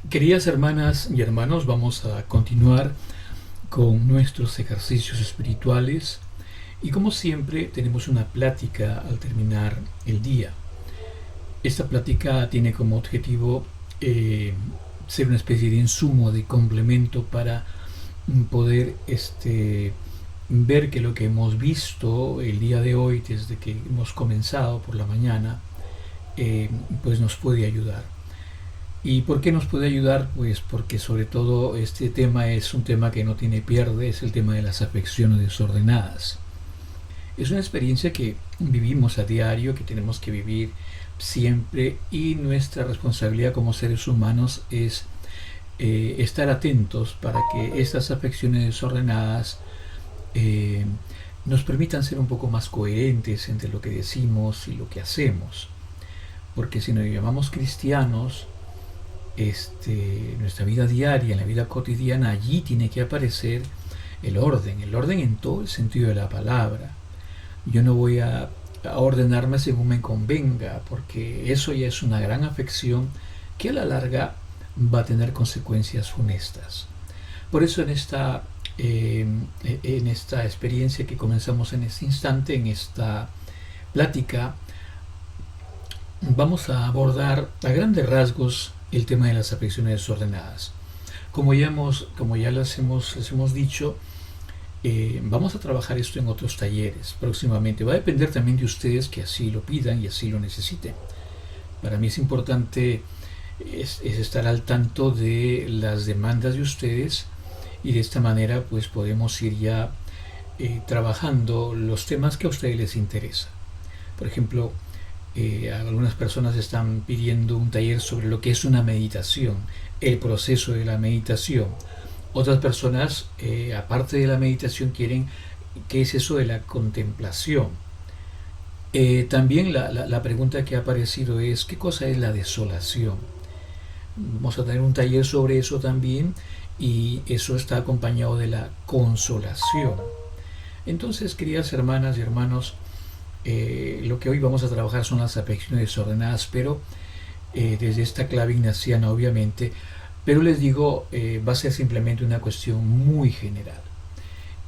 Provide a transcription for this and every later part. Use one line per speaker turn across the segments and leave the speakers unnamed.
Queridas hermanas y hermanos, vamos a continuar con nuestros ejercicios espirituales y como siempre tenemos una plática al terminar el día. Esta plática tiene como objetivo ser una especie de insumo, de complemento para poder ver que lo que hemos visto el día de hoy, desde que hemos comenzado por la mañana, pues nos puede ayudar. ¿Y por qué nos puede ayudar? Pues porque sobre todo este tema es un tema que no tiene pierde, es el tema de las afecciones desordenadas. Es una experiencia que vivimos a diario, que tenemos que vivir siempre, y nuestra responsabilidad como seres humanos es estar atentos para que estas afecciones desordenadas eh, nos permitan ser un poco más coherentes entre lo que decimos y lo que hacemos. Porque si nos llamamos cristianos, nuestra vida diaria, en la vida cotidiana, allí tiene que aparecer el orden en todo el sentido de la palabra. Yo no voy a ordenarme según me convenga, porque eso ya es una gran afección que a la larga va a tener consecuencias funestas. Por eso en esta experiencia que comenzamos en este instante, en esta plática, vamos a abordar a grandes rasgos el tema de las afecciones desordenadas. Como ya les hemos dicho, vamos a trabajar esto en otros talleres próximamente. Va a depender también de ustedes que así lo pidan y así lo necesiten. Para mí es importante es estar al tanto de las demandas de ustedes y de esta manera pues podemos ir ya trabajando los temas que a ustedes les interesan. Por ejemplo, algunas personas están pidiendo un taller sobre lo que es una meditación, el proceso de la meditación. Otras personas, aparte de la meditación, quieren qué es eso de la contemplación. También la pregunta que ha aparecido es ¿qué cosa es la desolación? Vamos a tener un taller sobre eso también y eso está acompañado de la consolación. Entonces, queridas hermanas y hermanos, lo que hoy vamos a trabajar son las afecciones desordenadas, pero desde esta clave ignaciana obviamente, pero les digo, va a ser simplemente una cuestión muy general.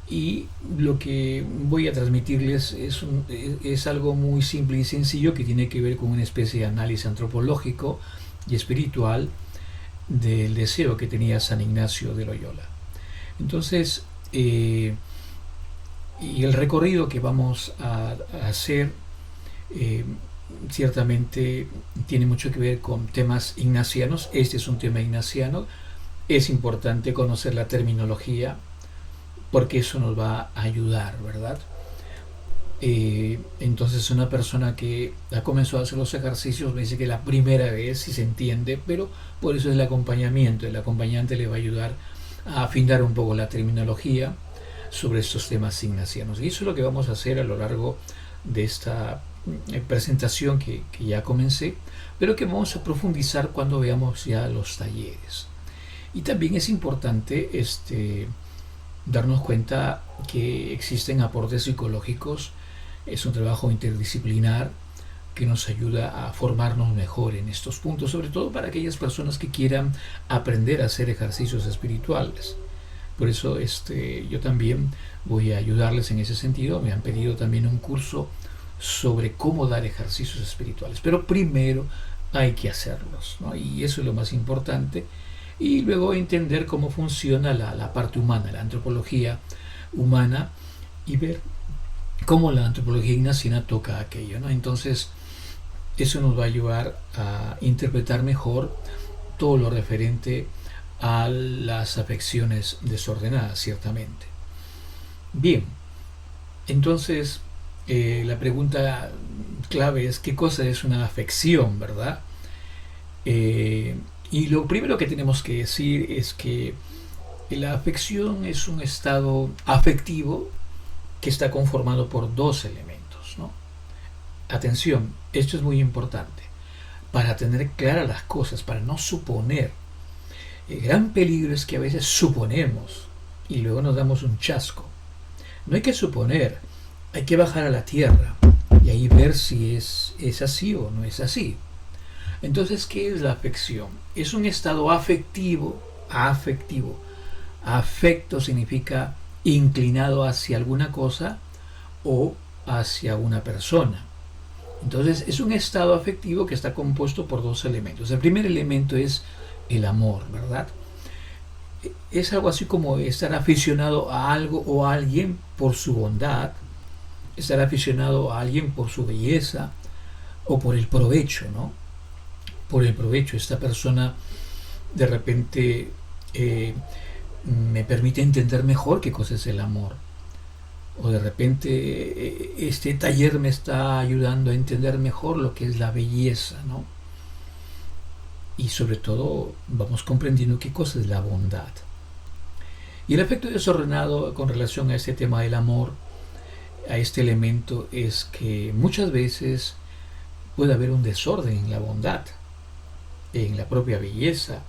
Y lo que voy a transmitirles es algo muy simple y sencillo que tiene que ver con una especie de análisis antropológico y espiritual del deseo que tenía San Ignacio de Loyola. Entonces, y el recorrido que vamos a hacer eh, ciertamente tiene mucho que ver con temas ignacianos. Este es un tema ignaciano. Es importante conocer la terminología porque eso nos va a ayudar, ¿verdad? Entonces una persona que ha comenzado a hacer los ejercicios me dice que la primera vez sí se entiende, pero por eso es el acompañamiento. El acompañante le va a ayudar a afinar un poco la terminología sobre estos temas ignacianos. Y eso es lo que vamos a hacer a lo largo de esta presentación que ya comencé, pero que vamos a profundizar cuando veamos ya los talleres. Y también es importante darnos cuenta que existen aportes psicológicos. Es un trabajo interdisciplinar que nos ayuda a formarnos mejor en estos puntos, sobre todo para aquellas personas que quieran aprender a hacer ejercicios espirituales. Por eso yo también voy a ayudarles en ese sentido. Me han pedido también un curso sobre cómo dar ejercicios espirituales. Pero primero hay que hacerlos, ¿no? Y eso es lo más importante. Y luego entender cómo funciona la parte humana, la antropología humana, y ver cómo la antropología ignaciana toca aquello, ¿no? Entonces, eso nos va a ayudar a interpretar mejor todo lo referente a las afecciones desordenadas, ciertamente. Bien, entonces la pregunta clave es ¿qué cosa es una afección, verdad? Y lo primero que tenemos que decir es que la afección es un estado afectivo que está conformado por dos elementos, ¿no? Atención, esto es muy importante para tener claras las cosas, para no suponer. El gran peligro es que a veces suponemos y luego nos damos un chasco. No hay que suponer, hay que bajar a la tierra y ahí ver si es así o no es así. Entonces, ¿qué es la afección? Es un estado afectivo, afectivo. Afecto significa inclinado hacia alguna cosa o hacia una persona. Entonces, es un estado afectivo que está compuesto por dos elementos. El primer elemento es el amor, ¿verdad? Es algo así como estar aficionado a algo o a alguien por su bondad, estar aficionado a alguien por su belleza o por el provecho, ¿no? Por el provecho. Esta persona de repente me permite entender mejor qué cosa es el amor. O de repente este taller me está ayudando a entender mejor lo que es la belleza, ¿no? Y sobre todo vamos comprendiendo qué cosa es la bondad. Y el efecto desordenado con relación a este tema del amor, a este elemento, es que muchas veces puede haber un desorden en la bondad, en la propia belleza,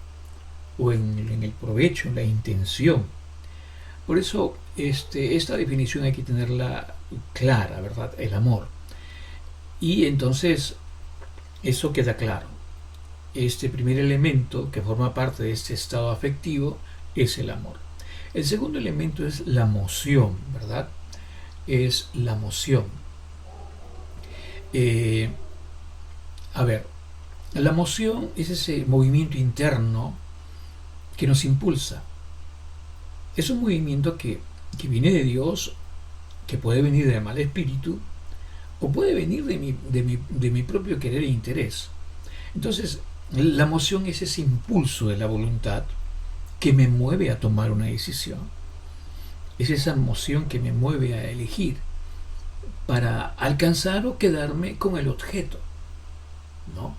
o en el provecho, en la intención. Por eso esta definición hay que tenerla clara, ¿verdad? El amor. Y entonces eso queda claro. Este primer elemento que forma parte de este estado afectivo es el amor. El segundo elemento es la emoción, ¿verdad? Es la emoción. A ver, la emoción es ese movimiento interno que nos impulsa. Es un movimiento que viene de Dios, que puede venir del mal espíritu, o puede venir de mi propio querer e interés. Entonces, la emoción es ese impulso de la voluntad que me mueve a tomar una decisión. Es esa emoción que me mueve a elegir para alcanzar o quedarme con el objeto, ¿no?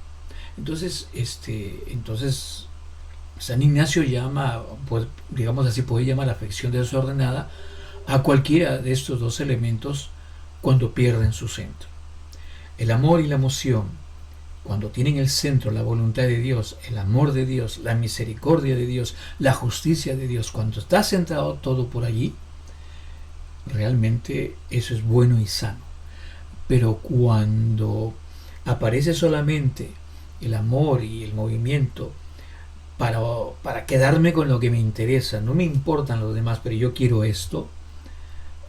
Entonces, San Ignacio llama, pues, digamos así, puede llamar afección desordenada a cualquiera de estos dos elementos cuando pierden su centro. El amor y la emoción, cuando tienen el centro la voluntad de Dios, el amor de Dios, la misericordia de Dios, la justicia de Dios, cuando está centrado todo por allí, realmente eso es bueno y sano. Pero cuando aparece solamente el amor y el movimiento para quedarme con lo que me interesa, no me importan los demás, pero yo quiero esto,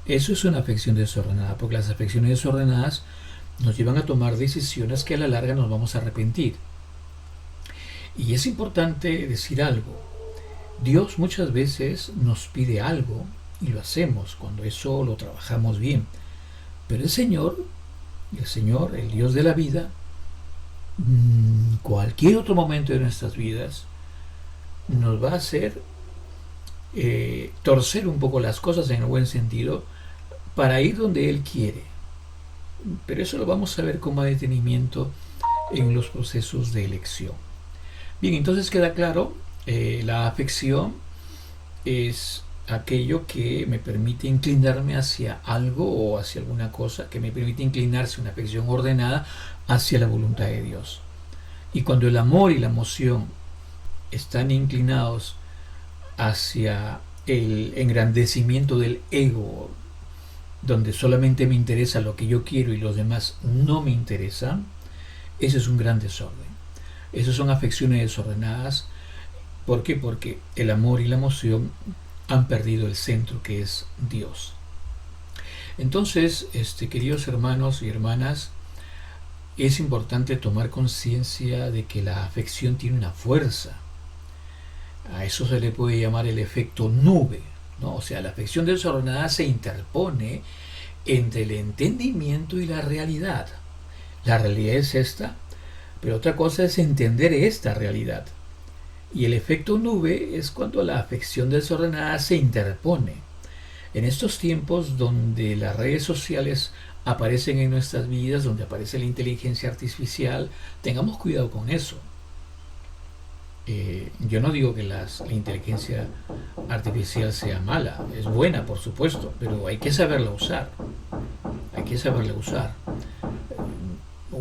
eso es una afección desordenada, porque las afecciones desordenadas nos llevan a tomar decisiones que a la larga nos vamos a arrepentir. Y es importante decir algo. Dios muchas veces nos pide algo y lo hacemos cuando eso lo trabajamos bien. Pero el Señor, el Dios de la vida, cualquier otro momento de nuestras vidas, nos va a hacer torcer un poco las cosas en el buen sentido para ir donde Él quiere. Pero eso lo vamos a ver con más detenimiento en los procesos de elección. Bien, entonces queda claro, la afección es aquello que me permite inclinarme hacia algo o hacia alguna cosa, que me permite inclinarse, una afección ordenada, hacia la voluntad de Dios. Y cuando el amor y la emoción están inclinados hacia el engrandecimiento del ego, donde solamente me interesa lo que yo quiero y los demás no me interesan, eso es un gran desorden. Esas son afecciones desordenadas. ¿Por qué? Porque el amor y la emoción han perdido el centro, que es Dios. Entonces, queridos hermanos y hermanas, es importante tomar conciencia de que la afección tiene una fuerza. A eso se le puede llamar el efecto nube, ¿no? O sea, la afección desordenada se interpone entre el entendimiento y la realidad. La realidad es esta, pero otra cosa es entender esta realidad. Y el efecto nube es cuando la afección desordenada se interpone. En estos tiempos donde las redes sociales aparecen en nuestras vidas, donde aparece la inteligencia artificial, tengamos cuidado con eso. Yo no digo que la inteligencia artificial sea mala, es buena por supuesto, pero hay que saberla usar. Hay que saberla usar.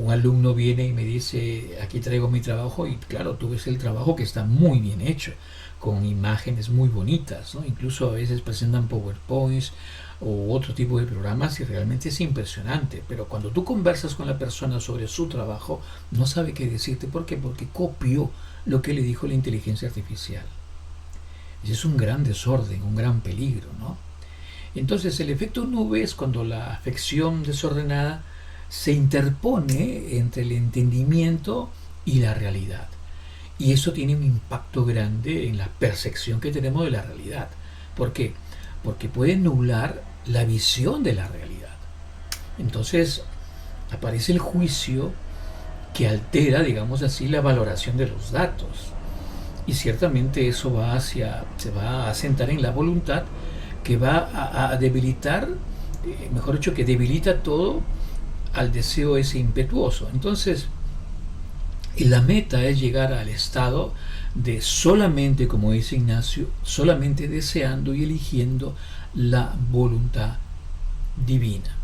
un alumno viene y me dice, aquí traigo mi trabajo, y claro, tú ves el trabajo que está muy bien hecho, con imágenes muy bonitas, ¿no? Incluso a veces presentan PowerPoints o otro tipo de programas y realmente es impresionante. Pero cuando tú conversas con la persona sobre su trabajo, no sabe qué decirte. ¿Por qué? Porque copió lo que le dijo la inteligencia artificial. Ese es un gran desorden, un gran peligro, ¿no? Entonces el efecto nube es cuando la afección desordenada se interpone entre el entendimiento y la realidad. Y eso tiene un impacto grande en la percepción que tenemos de la realidad. ¿Por qué? Porque puede nublar la visión de la realidad. Entonces aparece el juicio que altera, digamos así, la valoración de los datos. Y ciertamente eso se va a asentar en la voluntad, que va a debilitar, mejor dicho, que debilita todo al deseo ese impetuoso. Entonces, la meta es llegar al estado de solamente, como dice Ignacio, solamente deseando y eligiendo la voluntad divina.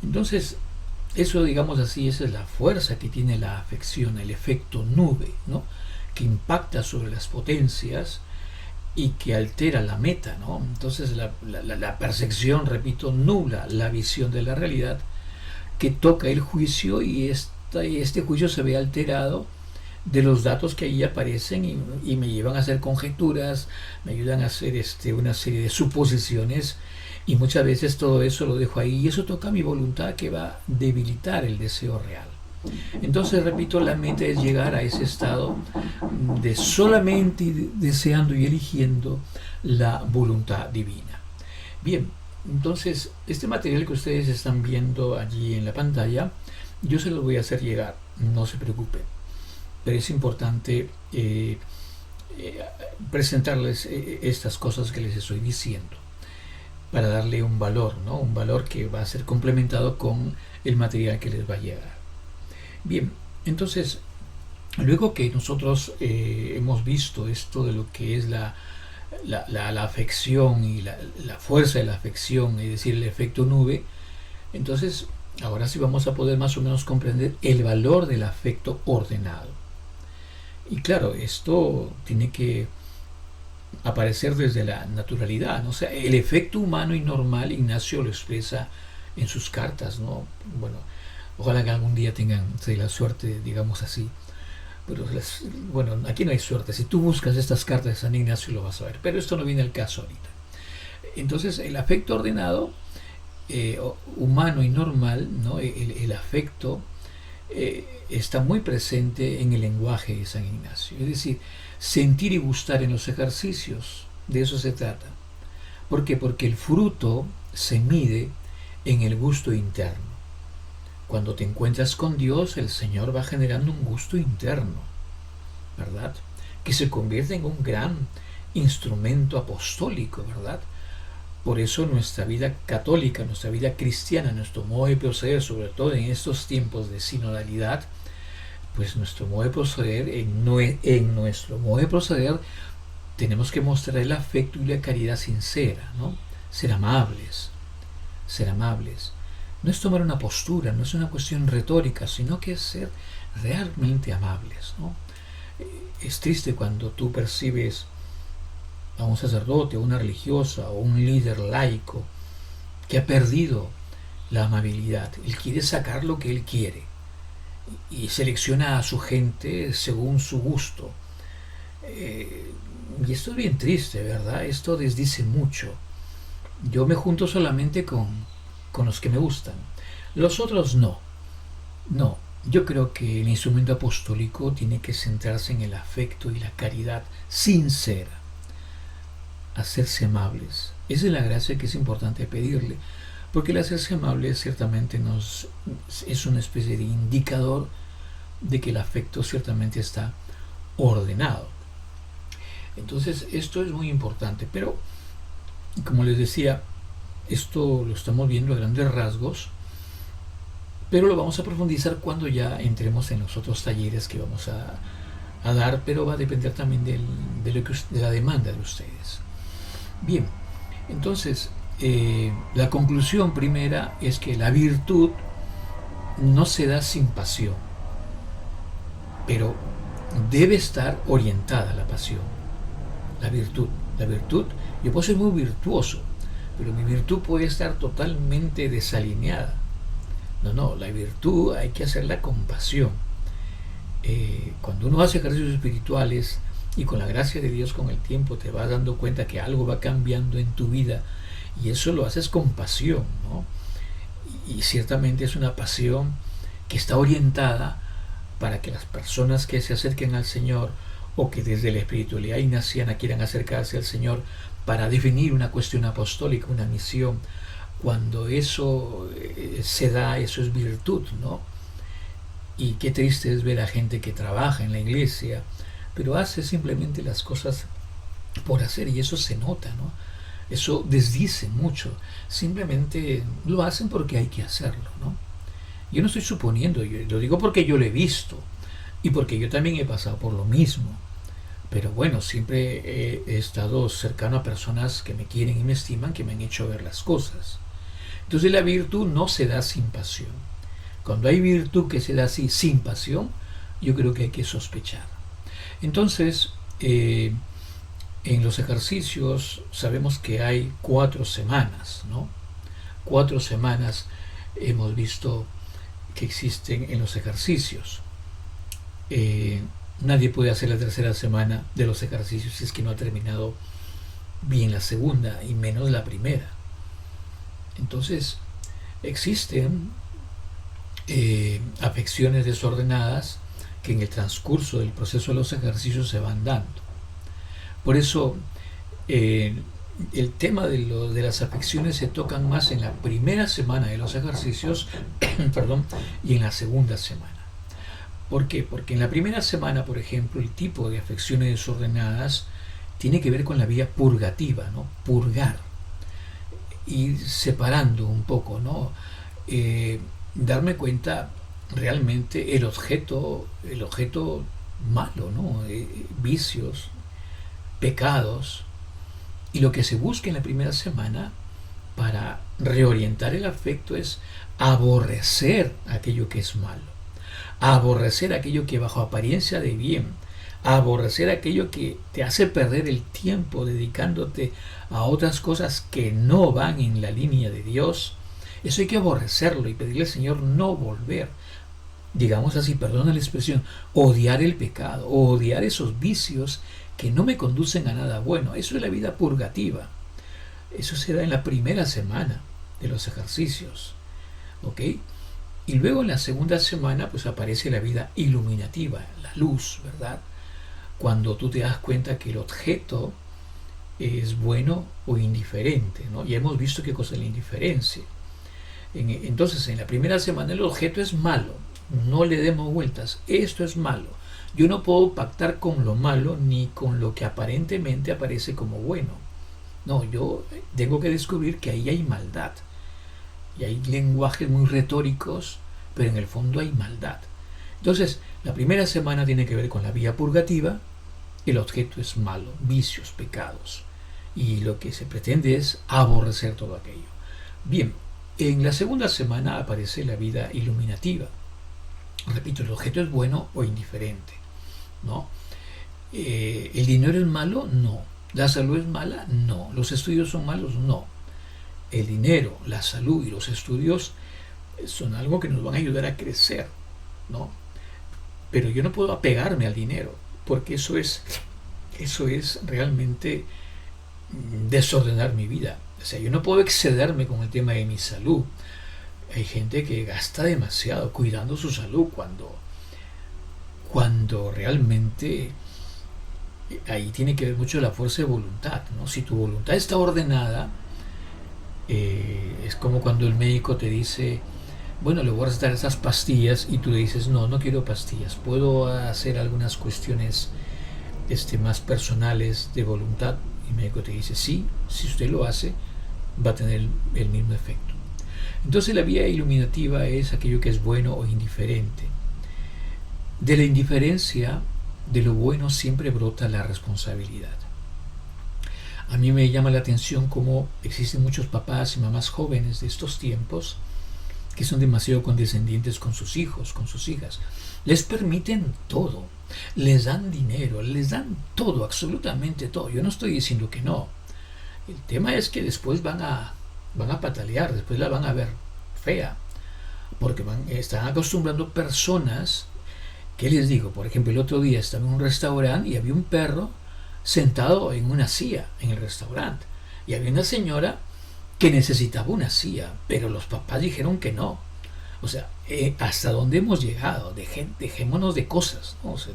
Entonces, eso, digamos así, esa es la fuerza que tiene la afección, el efecto nube, ¿no? Que impacta sobre las potencias y que altera la meta, ¿no? Entonces la percepción, repito, nubla la visión de la realidad, que toca el juicio, y este juicio se ve alterado de los datos que ahí aparecen, y me llevan a hacer conjeturas, me ayudan a hacer una serie de suposiciones, y muchas veces todo eso lo dejo ahí, y eso toca mi voluntad, que va a debilitar el deseo real. Entonces, repito, la meta es llegar a ese estado de solamente deseando y eligiendo la voluntad divina. Bien, entonces, este material que ustedes están viendo allí en la pantalla, yo se los voy a hacer llegar, no se preocupen. Pero es importante presentarles estas cosas que les estoy diciendo, para darle un valor, ¿no? Un valor que va a ser complementado con el material que les va a llegar. Bien, entonces, luego que nosotros hemos visto esto de lo que es la afección y la fuerza de la afección, es decir, el efecto nube, entonces ahora sí vamos a poder más o menos comprender el valor del afecto ordenado. Y claro, esto tiene que aparecer desde la naturalidad, ¿no? O sea, el efecto humano y normal, Ignacio lo expresa en sus cartas, ¿no? Bueno, ojalá que algún día tengan la suerte, digamos así. Pero bueno, aquí no hay suerte. Si tú buscas estas cartas de San Ignacio lo vas a ver. Pero esto no viene al caso ahorita. Entonces, el afecto ordenado, humano y normal, ¿no? El afecto está muy presente en el lenguaje de San Ignacio. Es decir, sentir y gustar en los ejercicios, de eso se trata. ¿Por qué? Porque el fruto se mide en el gusto interno. Cuando te encuentras con Dios, el Señor va generando un gusto interno, ¿verdad? Que se convierte en un gran instrumento apostólico, ¿verdad? Por eso nuestra vida católica, nuestra vida cristiana, nuestro modo de proceder, sobre todo en estos tiempos de sinodalidad, pues nuestro modo de proceder, en nuestro modo de proceder, tenemos que mostrar el afecto y la caridad sincera, ¿no? Ser amables, ser amables. No es tomar una postura, no es una cuestión retórica, sino que es ser realmente amables, ¿no? Es triste cuando tú percibes a un sacerdote, a una religiosa, o un líder laico que ha perdido la amabilidad. Él quiere sacar lo que él quiere y selecciona a su gente según su gusto. Y esto es bien triste, ¿verdad? Esto desdice mucho. Yo me junto solamente con los que me gustan. Los otros no. No. Yo creo que el instrumento apostólico tiene que centrarse en el afecto y la caridad sincera. Hacerse amables. Esa es la gracia que es importante pedirle. Porque el hacerse amable ciertamente es una especie de indicador de que el afecto ciertamente está ordenado. Entonces esto es muy importante. Pero, como les decía, esto lo estamos viendo a grandes rasgos, pero lo vamos a profundizar cuando ya entremos en los otros talleres que vamos a dar, pero va a depender también de la demanda de ustedes. Bien, entonces la conclusión primera es que la virtud no se da sin pasión, pero debe estar orientada la pasión, la virtud. La virtud, yo puedo ser muy virtuoso, pero mi virtud puede estar totalmente desalineada. No, la virtud hay que hacerla con pasión. Cuando uno hace ejercicios espirituales y con la gracia de Dios con el tiempo te vas dando cuenta que algo va cambiando en tu vida y eso lo haces con pasión, ¿no? Y ciertamente es una pasión que está orientada para que las personas que se acerquen al Señor o que desde la espiritualidad ignaciana quieran acercarse al Señor para definir una cuestión apostólica, una misión, cuando eso se da, eso es virtud, ¿no? Y qué triste es ver a gente que trabaja en la iglesia, pero hace simplemente las cosas por hacer y eso se nota, ¿no? Eso desdice mucho. Simplemente lo hacen porque hay que hacerlo, ¿no? Yo no estoy suponiendo, yo lo digo porque yo lo he visto y porque yo también he pasado por lo mismo. Pero bueno, siempre he estado cercano a personas que me quieren y me estiman, que me han hecho ver las cosas. Entonces la virtud no se da sin pasión. Cuando hay virtud que se da así sin pasión, yo creo que hay que sospechar. Entonces, en los ejercicios sabemos que hay 4 semanas, ¿no? 4 semanas hemos visto que existen en los ejercicios. Nadie puede hacer la tercera semana de los ejercicios si es que no ha terminado bien la segunda y menos la primera. Entonces, existen afecciones desordenadas que en el transcurso del proceso de los ejercicios se van dando. Por eso, el tema de las afecciones se tocan más en la primera semana de los ejercicios perdón, y en la segunda semana. ¿Por qué? Porque en la primera semana, por ejemplo, el tipo de afecciones desordenadas tiene que ver con la vía purgativa, ¿no? Purgar. Ir separando un poco, ¿no? Darme cuenta realmente el objeto malo, ¿no? Vicios, pecados, y lo que se busca en la primera semana para reorientar el afecto es aborrecer aquello que es malo, aborrecer aquello que bajo apariencia de bien, aborrecer aquello que te hace perder el tiempo dedicándote a otras cosas que no van en la línea de Dios. Eso hay que aborrecerlo y pedirle al Señor no volver, digamos así, perdona la expresión, odiar el pecado, odiar esos vicios que no me conducen a nada bueno. Eso es la vida purgativa. Eso se da en la primera semana de los ejercicios, ¿ok? Y luego en la segunda semana pues aparece la vida iluminativa, la luz, ¿verdad? Cuando tú te das cuenta que el objeto es bueno o indiferente, ¿no? Ya hemos visto qué cosa es la indiferencia. Entonces, en la primera semana el objeto es malo, no le demos vueltas, esto es malo. Yo no puedo pactar con lo malo ni con lo que aparentemente aparece como bueno. No, yo tengo que descubrir que ahí hay maldad. Y hay lenguajes muy retóricos, pero en el fondo hay maldad. Entonces, la primera semana tiene que ver con la vía purgativa, el objeto es malo, vicios, pecados. Y lo que se pretende es aborrecer todo aquello. Bien, en la segunda semana aparece la vida iluminativa. Repito, el objeto es bueno o indiferente, ¿no? ¿El dinero es malo? No. ¿La salud es mala? No. ¿Los estudios son malos? No. El dinero, la salud y los estudios son algo que nos van a ayudar a crecer, ¿no? Pero yo no puedo apegarme al dinero, porque eso es realmente desordenar mi vida. O sea, yo no puedo excederme con el tema de mi salud. Hay gente que gasta demasiado cuidando su salud cuando realmente ahí tiene que ver mucho la fuerza de voluntad, ¿no? Si tu voluntad está ordenada, es como cuando el médico te dice, bueno, le voy a recetar esas pastillas y tú le dices, no quiero pastillas, puedo hacer algunas cuestiones más personales de voluntad. Y el médico te dice, sí, si usted lo hace, va a tener el mismo efecto. Entonces la vía iluminativa es aquello que es bueno o indiferente. De la indiferencia, de lo bueno siempre brota la responsabilidad. A mí me llama la atención cómo existen muchos papás y mamás jóvenes de estos tiempos que son demasiado condescendientes con sus hijos, con sus hijas. Les permiten todo, les dan dinero, les dan todo, absolutamente todo. Yo no estoy diciendo que no. El tema es que después van a patalear, después la van a ver fea, porque están acostumbrando personas. ¿Qué les digo? Por ejemplo, el otro día estaba en un restaurante y había un perro sentado en una silla en el restaurante. Y había una señora que necesitaba una silla, pero los papás dijeron que no. O sea, ¿hasta dónde hemos llegado? Dejémonos de cosas, ¿no? O sea,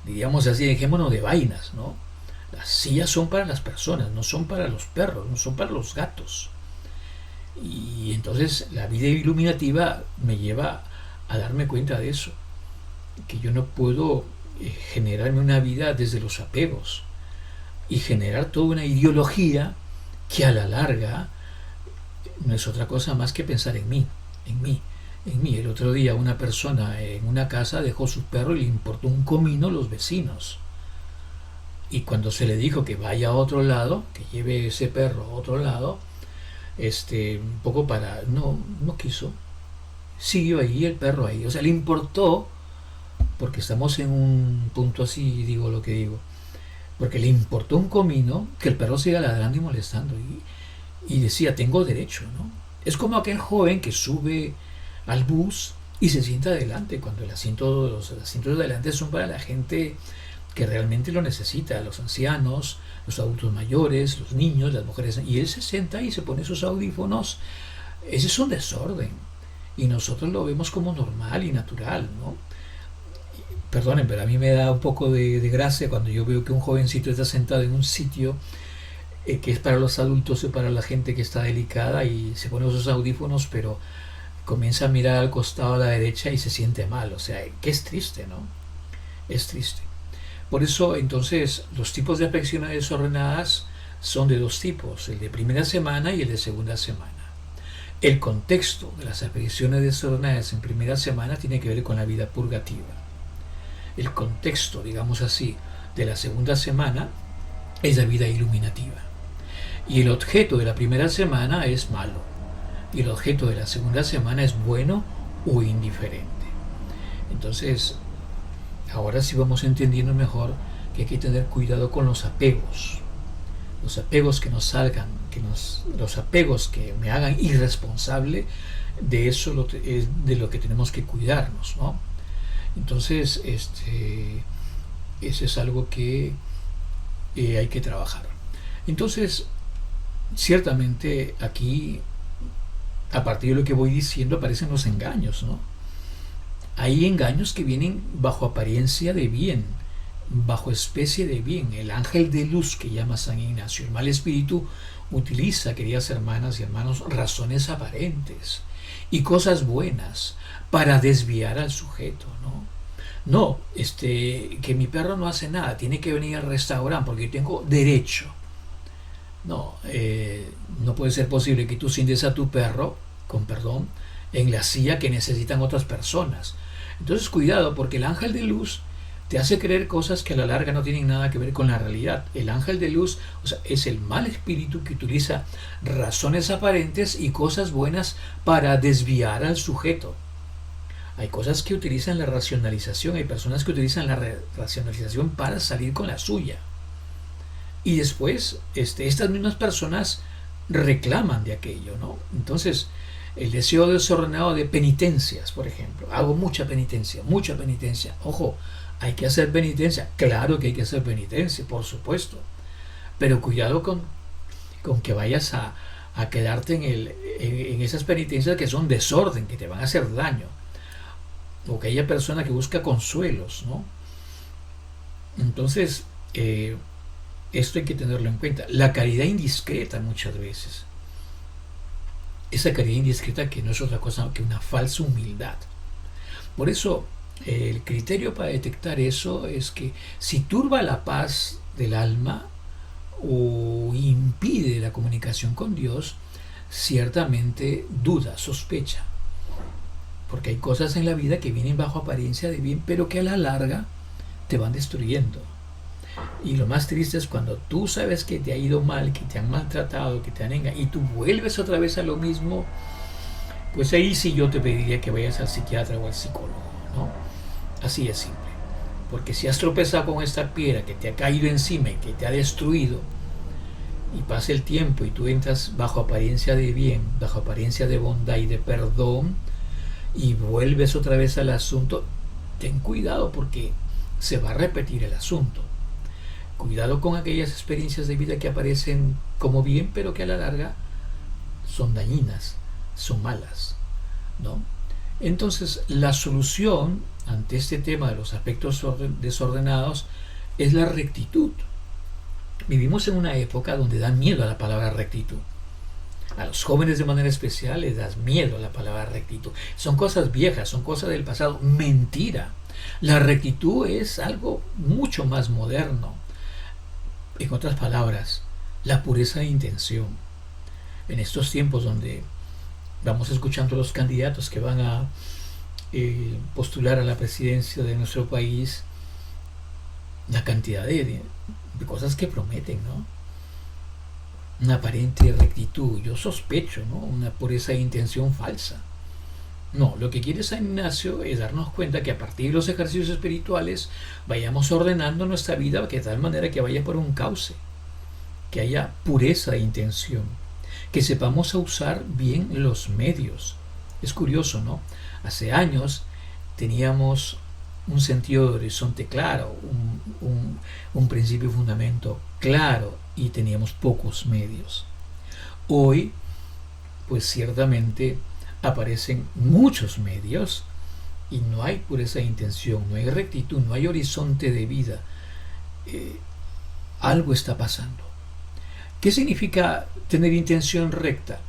diríamos así, dejémonos de vainas, ¿no? Las sillas son para las personas, no son para los perros, no son para los gatos. Y entonces la vida iluminativa me lleva a darme cuenta de eso, que yo no puedo generarme una vida desde los apegos y generar toda una ideología que a la larga no es otra cosa más que pensar en mí, en mí, en mí. El otro día una persona en una casa dejó su perro y le importó un comino los vecinos. Y cuando se le dijo que vaya a otro lado, que lleve ese perro a otro lado, un poco para... no quiso. Siguió ahí el perro ahí. O sea, le importó, porque estamos en un punto así, digo lo que digo, porque le importó un comino que el perro siga ladrando y molestando. Y decía, tengo derecho, ¿no? Es como aquel joven que sube al bus y se sienta adelante, cuando los asientos de adelante son para la gente que realmente lo necesita, los ancianos, los adultos mayores, los niños, las mujeres, y él se sienta y se pone sus audífonos. Ese es un desorden, y nosotros lo vemos como normal y natural, ¿no? Perdonen, pero a mí me da un poco de gracia cuando yo veo que un jovencito está sentado en un sitio que es para los adultos y para la gente que está delicada, y se pone sus audífonos, pero comienza a mirar al costado a la derecha y se siente mal. O sea, que es triste, ¿no? Es triste. Por eso, entonces, los tipos de afecciones desordenadas son de dos tipos, el de primera semana y el de segunda semana. El contexto de las afecciones desordenadas en primera semana tiene que ver con la vida purgativa. El contexto, digamos así, de la segunda semana es la vida iluminativa. Y el objeto de la primera semana es malo. Y el objeto de la segunda semana es bueno o indiferente. Entonces, ahora sí vamos entendiendo mejor que hay que tener cuidado con los apegos. Los apegos que nos salgan, los apegos que me hagan irresponsable de eso, de lo que tenemos que cuidarnos, ¿no? Entonces, eso es algo que hay que trabajar. Entonces, ciertamente aquí, a partir de lo que voy diciendo, aparecen los engaños, ¿no? Hay engaños que vienen bajo apariencia de bien, bajo especie de bien. El ángel de luz que llama San Ignacio, el mal espíritu, utiliza, queridas hermanas y hermanos, razones aparentes y cosas buenas para desviar al sujeto, ¿no? No, que mi perro no hace nada, tiene que venir al restaurante porque yo tengo derecho. No, no puede ser posible que tú sientes a tu perro, con perdón, en la silla que necesitan otras personas. Entonces cuidado, porque el ángel de luz te hace creer cosas que a la larga no tienen nada que ver con la realidad. El ángel de luz, o sea, es el mal espíritu que utiliza razones aparentes y cosas buenas para desviar al sujeto. Hay cosas que utilizan la racionalización, hay personas que utilizan la racionalización para salir con la suya. Y después estas mismas personas reclaman de aquello, ¿no? Entonces, el deseo desordenado de penitencias, por ejemplo. Hago mucha penitencia, mucha penitencia. Ojo, hay que hacer penitencia. Claro que hay que hacer penitencia, por supuesto. Pero cuidado con que vayas a quedarte en esas penitencias que son desorden, que te van a hacer daño. O que haya persona que busca consuelos, ¿no? Entonces, esto hay que tenerlo en cuenta. La caridad indiscreta muchas veces. Esa caridad indiscreta que no es otra cosa que una falsa humildad. Por eso, el criterio para detectar eso es que si turba la paz del alma o impide la comunicación con Dios, ciertamente duda, sospecha. Porque hay cosas en la vida que vienen bajo apariencia de bien, pero que a la larga te van destruyendo. Y lo más triste es cuando tú sabes que te ha ido mal, que te han maltratado, que te han engañado, y tú vuelves otra vez a lo mismo, pues ahí sí yo te pediría que vayas al psiquiatra o al psicólogo, ¿no? Así es simple. Porque si has tropezado con esta piedra que te ha caído encima y que te ha destruido, y pasa el tiempo y tú entras bajo apariencia de bien, bajo apariencia de bondad y de perdón, y vuelves otra vez al asunto, ten cuidado porque se va a repetir el asunto. Cuidado con aquellas experiencias de vida que aparecen como bien, pero que a la larga son dañinas, son malas, ¿no? Entonces, la solución ante este tema de los aspectos desordenados es la rectitud. Vivimos en una época donde da miedo a la palabra rectitud. A los jóvenes de manera especial les da miedo a la palabra rectitud. Son cosas viejas, son cosas del pasado. Mentira. La rectitud es algo mucho más moderno. En otras palabras, la pureza de intención. En estos tiempos donde vamos escuchando a los candidatos que van a postular a la presidencia de nuestro país, la cantidad de cosas que prometen, ¿no? Una aparente rectitud, yo sospecho, ¿no? Una pureza de intención falsa. No, lo que quiere San Ignacio es darnos cuenta que a partir de los ejercicios espirituales vayamos ordenando nuestra vida de tal manera que vaya por un cauce, que haya pureza de intención, que sepamos usar bien los medios. Es curioso, ¿no? Hace años teníamos un sentido de horizonte claro, un principio y fundamento claro, y teníamos pocos medios. Hoy, pues ciertamente aparecen muchos medios y no hay pureza de intención, no hay rectitud, no hay horizonte de vida. Algo está pasando. ¿Qué significa tener intención recta?